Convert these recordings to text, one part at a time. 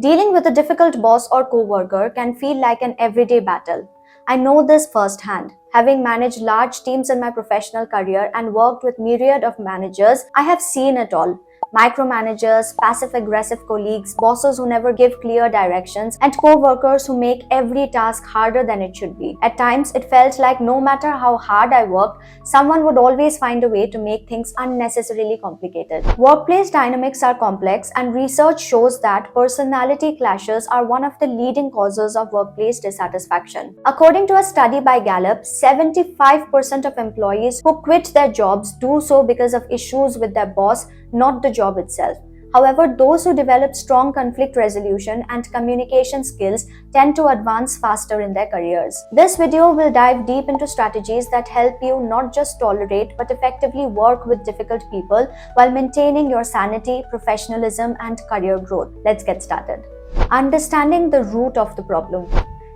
Dealing with a difficult boss or coworker can feel like an everyday battle. I know this firsthand. Having managed large teams in my professional career and worked with myriad of managers, I have seen it all. Micromanagers, passive-aggressive colleagues, bosses who never give clear directions, and co-workers who make every task harder than it should be. At times, it felt like no matter how hard I worked, someone would always find a way to make things unnecessarily complicated. Workplace dynamics are complex, and research shows that personality clashes are one of the leading causes of workplace dissatisfaction. According to a study by Gallup, 75% of employees who quit their jobs do so because of issues with their boss, not the job itself. However, those who develop strong conflict resolution and communication skills tend to advance faster in their careers. This video will dive deep into strategies that help you not just tolerate but effectively work with difficult people while maintaining your sanity, professionalism, and career growth. Let's get started. Understanding the root of the problem.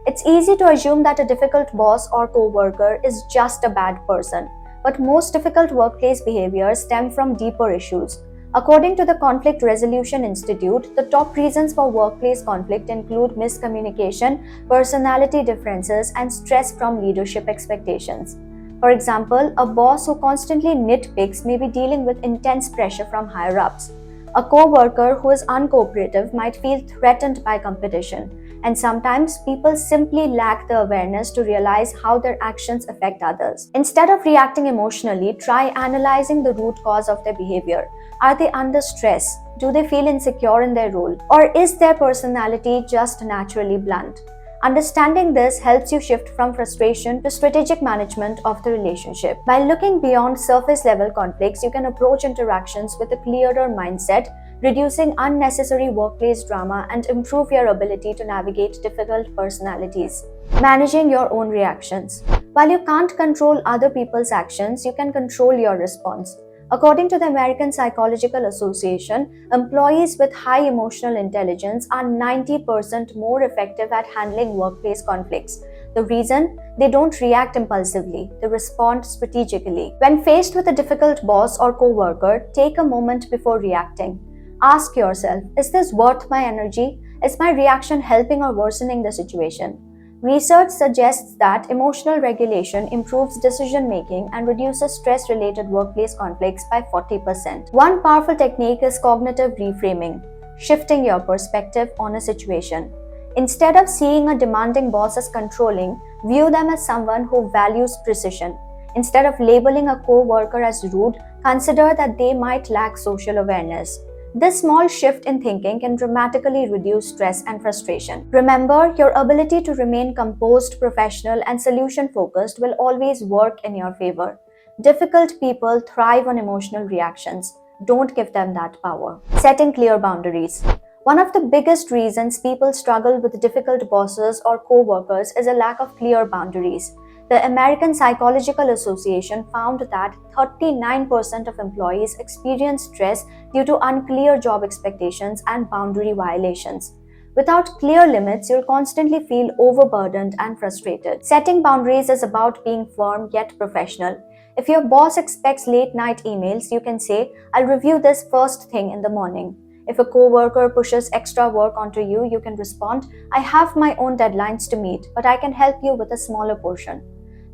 It's easy to assume that a difficult boss or co-worker is just a bad person, but most difficult workplace behaviors stem from deeper issues. According to the Conflict Resolution Institute, the top reasons for workplace conflict include miscommunication, personality differences, and stress from leadership expectations. For example, a boss who constantly nitpicks may be dealing with intense pressure from higher-ups. A co-worker who is uncooperative might feel threatened by competition, and sometimes people simply lack the awareness to realize how their actions affect others. Instead of reacting emotionally, try analyzing the root cause of their behavior. Are they under stress? Do they feel insecure in their role? Or is their personality just naturally blunt? Understanding this helps you shift from frustration to strategic management of the relationship. By looking beyond surface level conflicts, you can approach interactions with a clearer mindset, reducing unnecessary workplace drama and improve your ability to navigate difficult personalities. Managing your own reactions. While you can't control other people's actions, you can control your response. According to the American Psychological Association, employees with high emotional intelligence are 90% more effective at handling workplace conflicts. The reason? They don't react impulsively, they respond strategically. When faced with a difficult boss or co-worker, take a moment before reacting. Ask yourself, is this worth my energy? Is my reaction helping or worsening the situation? Research suggests that emotional regulation improves decision-making and reduces stress-related workplace conflicts by 40%. One powerful technique is cognitive reframing, shifting your perspective on a situation. Instead of seeing a demanding boss as controlling, view them as someone who values precision. Instead of labeling a co-worker as rude, consider that they might lack social awareness. This small shift in thinking can dramatically reduce stress and frustration. Remember, your ability to remain composed, professional, and solution-focused will always work in your favor. Difficult people thrive on emotional reactions. Don't give them that power. Setting clear boundaries. One of the biggest reasons people struggle with difficult bosses or co-workers is a lack of clear boundaries. The American Psychological Association found that 39% of employees experience stress due to unclear job expectations and boundary violations. Without clear limits, you'll constantly feel overburdened and frustrated. Setting boundaries is about being firm yet professional. If your boss expects late-night emails, you can say, "I'll review this first thing in the morning." If a coworker pushes extra work onto you, you can respond, "I have my own deadlines to meet, but I can help you with a smaller portion."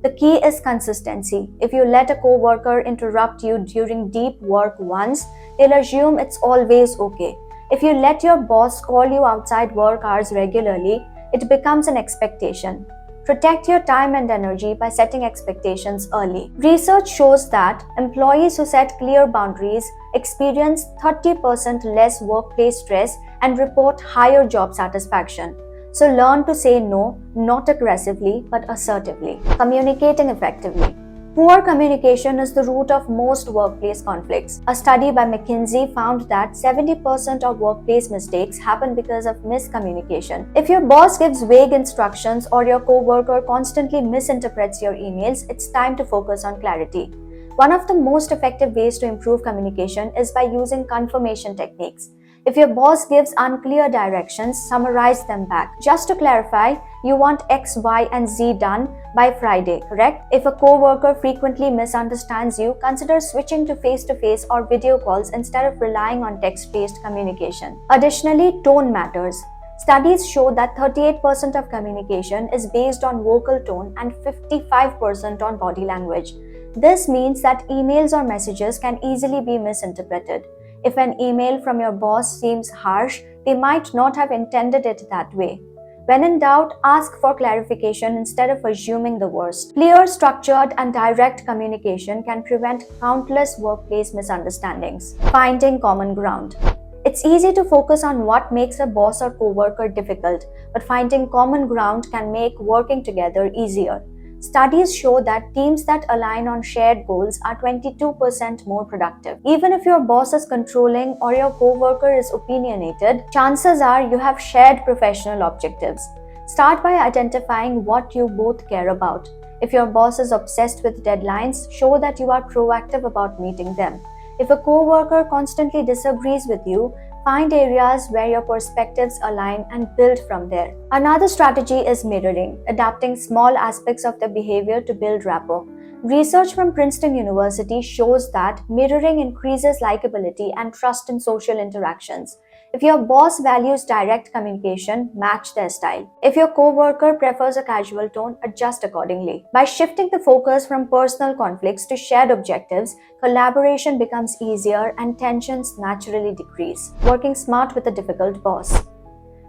The key is consistency. If you let a coworker interrupt you during deep work once, they'll assume it's always okay. If you let your boss call you outside work hours regularly, it becomes an expectation. Protect your time and energy by setting expectations early. Research shows that employees who set clear boundaries experience 30% less workplace stress and report higher job satisfaction. So learn to say no, not aggressively, but assertively. Communicating effectively. Poor communication is the root of most workplace conflicts. A study by McKinsey found that 70% of workplace mistakes happen because of miscommunication. If your boss gives vague instructions or your coworker constantly misinterprets your emails, it's time to focus on clarity. One of the most effective ways to improve communication is by using confirmation techniques. If your boss gives unclear directions, summarize them back. Just to clarify, you want X, Y, and Z done by Friday, correct? If a coworker frequently misunderstands you, consider switching to face-to-face or video calls instead of relying on text-based communication. Additionally, tone matters. Studies show that 38% of communication is based on vocal tone and 55% on body language. This means that emails or messages can easily be misinterpreted. If an email from your boss seems harsh, they might not have intended it that way. When in doubt, ask for clarification instead of assuming the worst. Clear, structured, and direct communication can prevent countless workplace misunderstandings. Finding common ground. It's easy to focus on what makes a boss or coworker difficult, but finding common ground can make working together easier. Studies show that teams that align on shared goals are 22% more productive. Even if your boss is controlling or your coworker is opinionated, chances are you have shared professional objectives. Start by identifying what you both care about. If your boss is obsessed with deadlines, show that you are proactive about meeting them. If a coworker constantly disagrees with you, find areas where your perspectives align and build from there. Another strategy is mirroring, adapting small aspects of their behavior to build rapport. Research from Princeton University shows that mirroring increases likability and trust in social interactions. If your boss values direct communication, match their style. If your coworker prefers a casual tone, adjust accordingly. By shifting the focus from personal conflicts to shared objectives, collaboration becomes easier and tensions naturally decrease. Working smart with a difficult boss.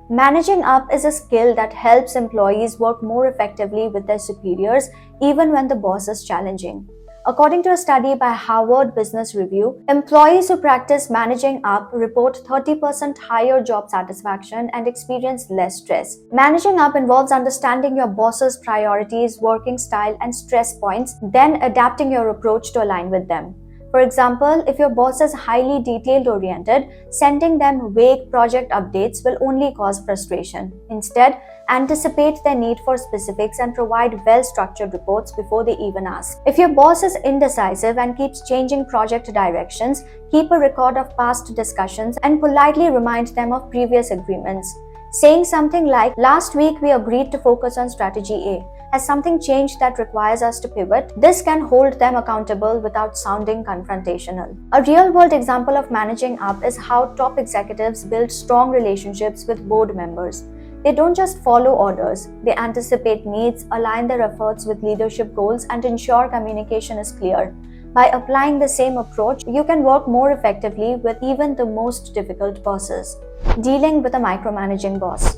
Managing up is a skill that helps employees work more effectively with their superiors even when the boss is challenging. According to a study by Harvard Business Review, employees who practice managing up report 30% higher job satisfaction and experience less stress. Managing up involves understanding your boss's priorities, working style, and stress points, then adapting your approach to align with them. For example, if your boss is highly detail-oriented, sending them vague project updates will only cause frustration. Instead, anticipate their need for specifics and provide well-structured reports before they even ask. If your boss is indecisive and keeps changing project directions, keep a record of past discussions and politely remind them of previous agreements. Saying something like, "Last week we agreed to focus on strategy A. Has something changed that requires us to pivot?" This can hold them accountable without sounding confrontational. A real-world example of managing up is how top executives build strong relationships with board members. They don't just follow orders, they anticipate needs, align their efforts with leadership goals, and ensure communication is clear. By applying the same approach, you can work more effectively with even the most difficult bosses. Dealing with a micromanaging boss.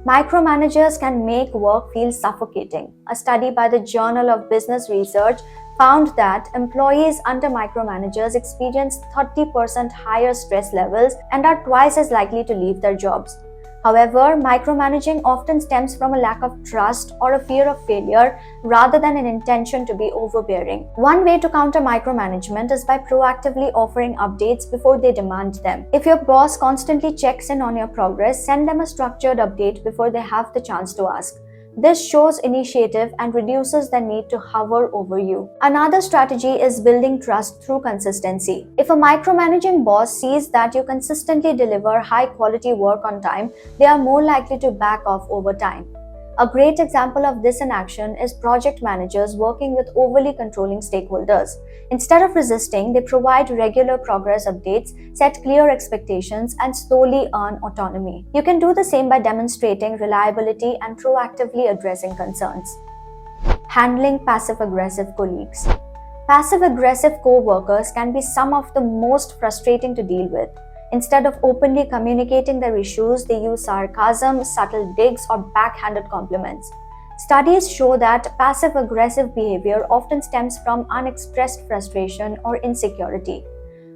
Micromanagers can make work feel suffocating. A study by the Journal of Business Research found that employees under micromanagers experience 30% higher stress levels and are twice as likely to leave their jobs. However, micromanaging often stems from a lack of trust or a fear of failure rather than an intention to be overbearing. One way to counter micromanagement is by proactively offering updates before they demand them. If your boss constantly checks in on your progress, send them a structured update before they have the chance to ask. This shows initiative and reduces the need to hover over you. Another strategy is building trust through consistency. If a micromanaging boss sees that you consistently deliver high-quality work on time, they are more likely to back off over time. A great example of this in action is project managers working with overly controlling stakeholders. Instead of resisting, they provide regular progress updates, set clear expectations, and slowly earn autonomy. You can do the same by demonstrating reliability and proactively addressing concerns. Handling passive-aggressive colleagues. Passive-aggressive co-workers can be some of the most frustrating to deal with. Instead of openly communicating their issues, they use sarcasm, subtle digs, or backhanded compliments. Studies show that passive-aggressive behavior often stems from unexpressed frustration or insecurity.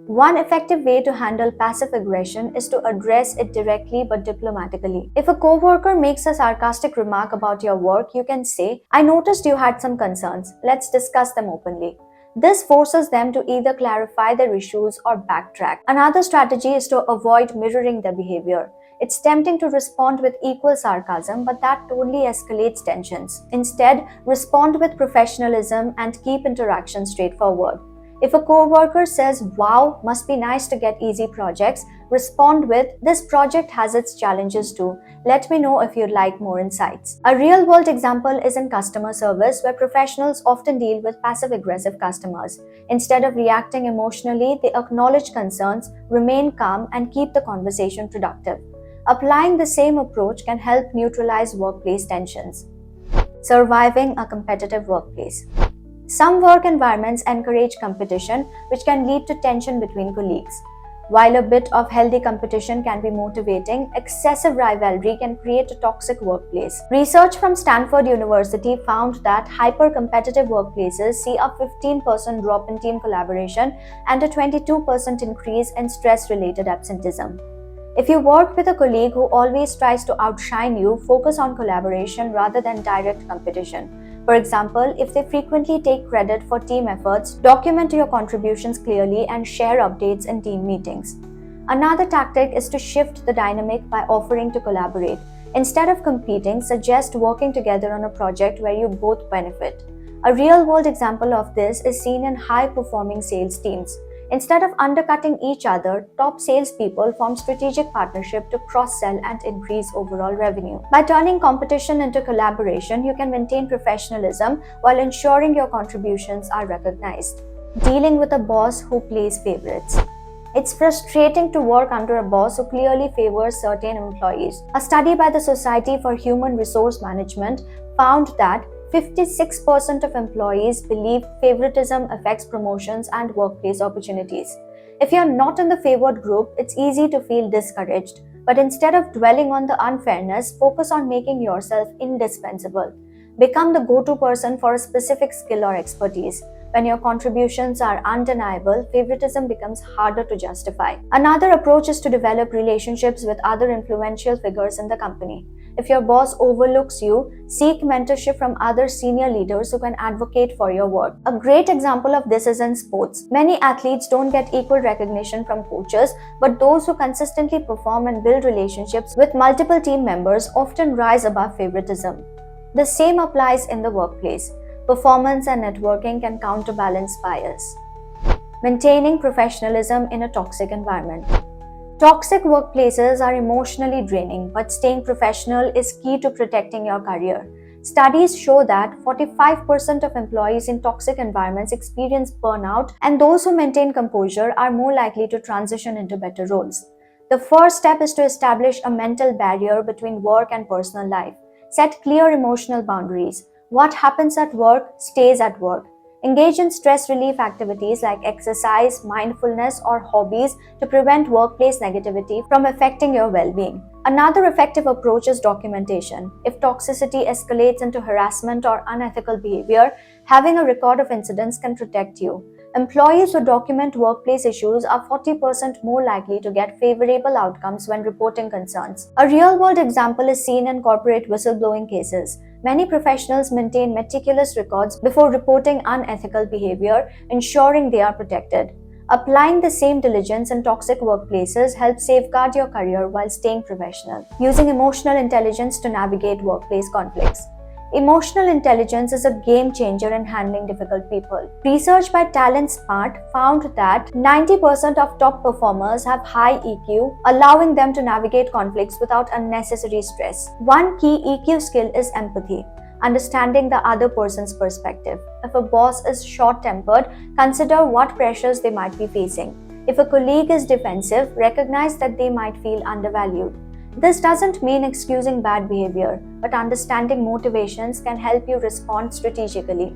One effective way to handle passive aggression is to address it directly but diplomatically. If a coworker makes a sarcastic remark about your work, you can say, "I noticed you had some concerns. Let's discuss them openly." This forces them to either clarify their issues or backtrack. Another strategy is to avoid mirroring their behavior. It's tempting to respond with equal sarcasm, but that only escalates tensions. Instead, respond with professionalism and keep interactions straightforward. If a coworker says, "Wow, must be nice to get easy projects," respond with, "This project has its challenges too. Let me know if you'd like more insights." A real-world example is in customer service, where professionals often deal with passive-aggressive customers. Instead of reacting emotionally, they acknowledge concerns, remain calm, and keep the conversation productive. Applying the same approach can help neutralize workplace tensions. Surviving a competitive workplace. Some work environments encourage competition, which can lead to tension between colleagues. While a bit of healthy competition can be motivating, excessive rivalry can create a toxic workplace. Research from Stanford University found that hyper-competitive workplaces see a 15% drop in team collaboration and a 22% increase in stress-related absenteeism. If you work with a colleague who always tries to outshine you, focus on collaboration rather than direct competition. For example, if they frequently take credit for team efforts, document your contributions clearly and share updates in team meetings. Another tactic is to shift the dynamic by offering to collaborate. Instead of competing, suggest working together on a project where you both benefit. A real-world example of this is seen in high-performing sales teams. Instead of undercutting each other, top salespeople form strategic partnership to cross-sell and increase overall revenue. By turning competition into collaboration, you can maintain professionalism while ensuring your contributions are recognized. Dealing with a boss who plays favorites. It's frustrating to work under a boss who clearly favors certain employees. A study by the Society for Human Resource Management found that 56% of employees believe favoritism affects promotions and workplace opportunities. If you're not in the favored group, it's easy to feel discouraged. But instead of dwelling on the unfairness, focus on making yourself indispensable. Become the go-to person for a specific skill or expertise. When your contributions are undeniable, favoritism becomes harder to justify. Another approach is to develop relationships with other influential figures in the company. If your boss overlooks you, seek mentorship from other senior leaders who can advocate for your work. A great example of this is in sports. Many athletes don't get equal recognition from coaches, but those who consistently perform and build relationships with multiple team members often rise above favoritism. The same applies in the workplace. Performance and networking can counterbalance bias. Maintaining professionalism in a toxic environment. Toxic workplaces are emotionally draining, but staying professional is key to protecting your career. Studies show that 45% of employees in toxic environments experience burnout, and those who maintain composure are more likely to transition into better roles. The first step is to establish a mental barrier between work and personal life. Set clear emotional boundaries. What happens at work stays at work. Engage in stress relief activities like exercise, mindfulness, or hobbies to prevent workplace negativity from affecting your well-being. Another effective approach is documentation. If toxicity escalates into harassment or unethical behavior, having a record of incidents can protect you. Employees who document workplace issues are 40% more likely to get favorable outcomes when reporting concerns. A real-world example is seen in corporate whistleblowing cases. Many professionals maintain meticulous records before reporting unethical behavior, ensuring they are protected. Applying the same diligence in toxic workplaces helps safeguard your career while staying professional. Using emotional intelligence to navigate workplace conflicts. Emotional intelligence is a game changer in handling difficult people. Research by Talent Smart found that 90% of top performers have high EQ, allowing them to navigate conflicts without unnecessary stress. One key EQ skill is empathy, understanding the other person's perspective. If a boss is short-tempered, consider what pressures they might be facing. If a colleague is defensive, recognize that they might feel undervalued. This doesn't mean excusing bad behavior, but understanding motivations can help you respond strategically.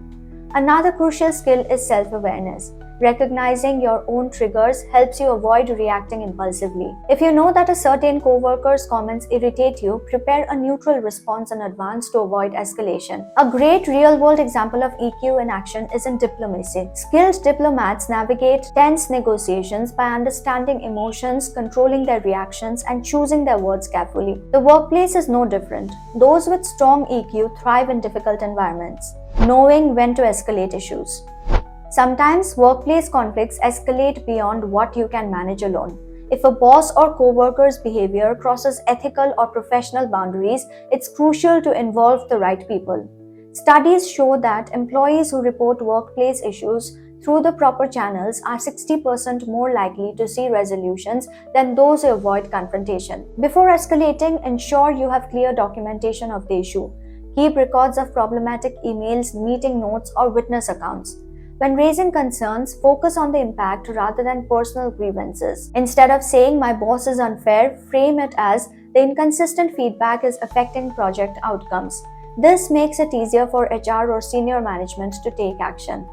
Another crucial skill is self-awareness. Recognizing your own triggers helps you avoid reacting impulsively. If you know that a certain coworker's comments irritate you, prepare a neutral response in advance to avoid escalation. A great real-world example of EQ in action is in diplomacy. Skilled diplomats navigate tense negotiations by understanding emotions, controlling their reactions, and choosing their words carefully. The workplace is no different. Those with strong EQ thrive in difficult environments. Knowing when to escalate issues. Sometimes workplace conflicts escalate beyond what you can manage alone. If a boss or co-worker's behavior crosses ethical or professional boundaries, it's crucial to involve the right people. Studies show that employees who report workplace issues through the proper channels are 60% more likely to see resolutions than those who avoid confrontation. Before escalating, ensure you have clear documentation of the issue. Keep records of problematic emails, meeting notes, or witness accounts. When raising concerns, focus on the impact rather than personal grievances. Instead of saying my boss is unfair, frame it as The inconsistent feedback is affecting project outcomes. This makes it easier for HR or senior management to take action.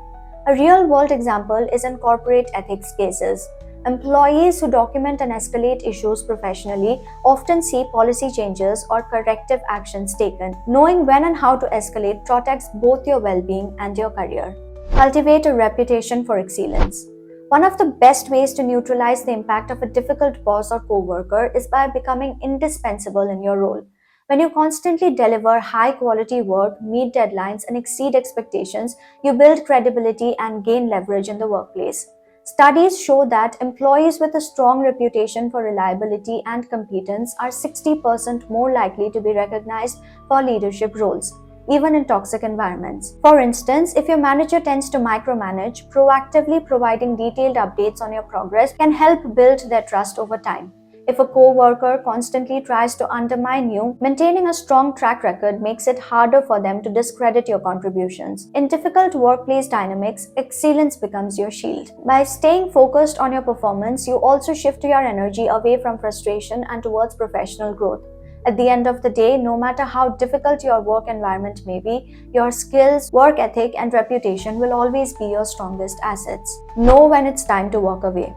A real-world example is in corporate ethics cases. Employees who document and escalate issues professionally often see policy changes or corrective actions taken. Knowing when and how to escalate protects both your well-being and your career. Cultivate a reputation for excellence. One of the best ways to neutralize the impact of a difficult boss or coworker is by becoming indispensable in your role. When you constantly deliver high quality work, meet deadlines, and exceed expectations, you build credibility and gain leverage in the workplace. Studies show that employees with a strong reputation for reliability and competence are 60% more likely to be recognized for leadership roles, even in toxic environments. For instance, if your manager tends to micromanage, proactively providing detailed updates on your progress can help build their trust over time. If a coworker constantly tries to undermine you, maintaining a strong track record makes it harder for them to discredit your contributions. In difficult workplace dynamics, excellence becomes your shield. By staying focused on your performance, you also shift your energy away from frustration and towards professional growth. At the end of the day, no matter how difficult your work environment may be, your skills, work ethic, and reputation will always be your strongest assets. Know when it's time to walk away.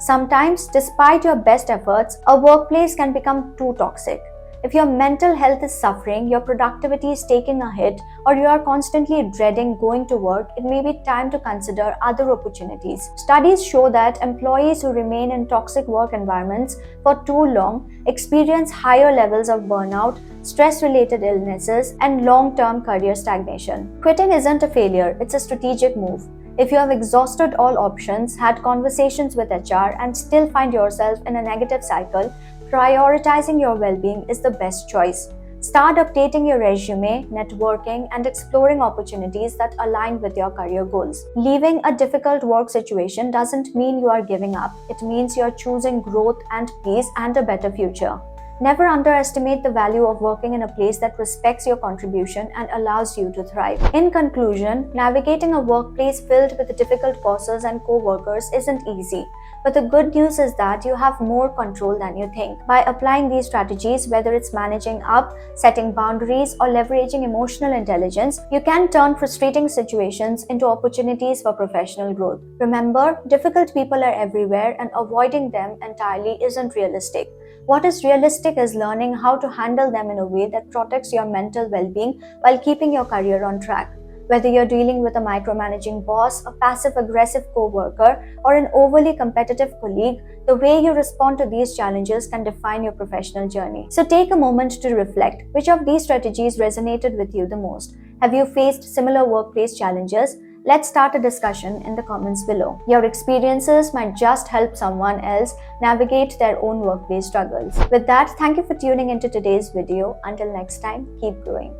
Sometimes, despite your best efforts, a workplace can become too toxic. If your mental health is suffering, your productivity is taking a hit, or you are constantly dreading going to work, it may be time to consider other opportunities. Studies show that employees who remain in toxic work environments for too long experience higher levels of burnout, stress-related illnesses, and long-term career stagnation. Quitting isn't a failure, it's a strategic move. If you have exhausted all options, had conversations with HR, and still find yourself in a negative cycle, prioritizing your well-being is the best choice. Start updating your resume, networking, and exploring opportunities that align with your career goals. Leaving a difficult work situation doesn't mean you are giving up. It means you are choosing growth and peace and a better future. Never underestimate the value of working in a place that respects your contribution and allows you to thrive. In conclusion, navigating a workplace filled with difficult bosses and co-workers isn't easy. But the good news is that you have more control than you think. By applying these strategies, whether it's managing up, setting boundaries, or leveraging emotional intelligence, you can turn frustrating situations into opportunities for professional growth. Remember, difficult people are everywhere, and avoiding them entirely isn't realistic. What is realistic is learning how to handle them in a way that protects your mental well-being while keeping your career on track. Whether you're dealing with a micromanaging boss, a passive-aggressive co-worker, or an overly competitive colleague, the way you respond to these challenges can define your professional journey. So take a moment to reflect. Which of these strategies resonated with you the most? Have you faced similar workplace challenges? Let's start a discussion in the comments below. Your experiences might just help someone else navigate their own workplace struggles. With that, thank you for tuning into today's video. Until next time, keep growing.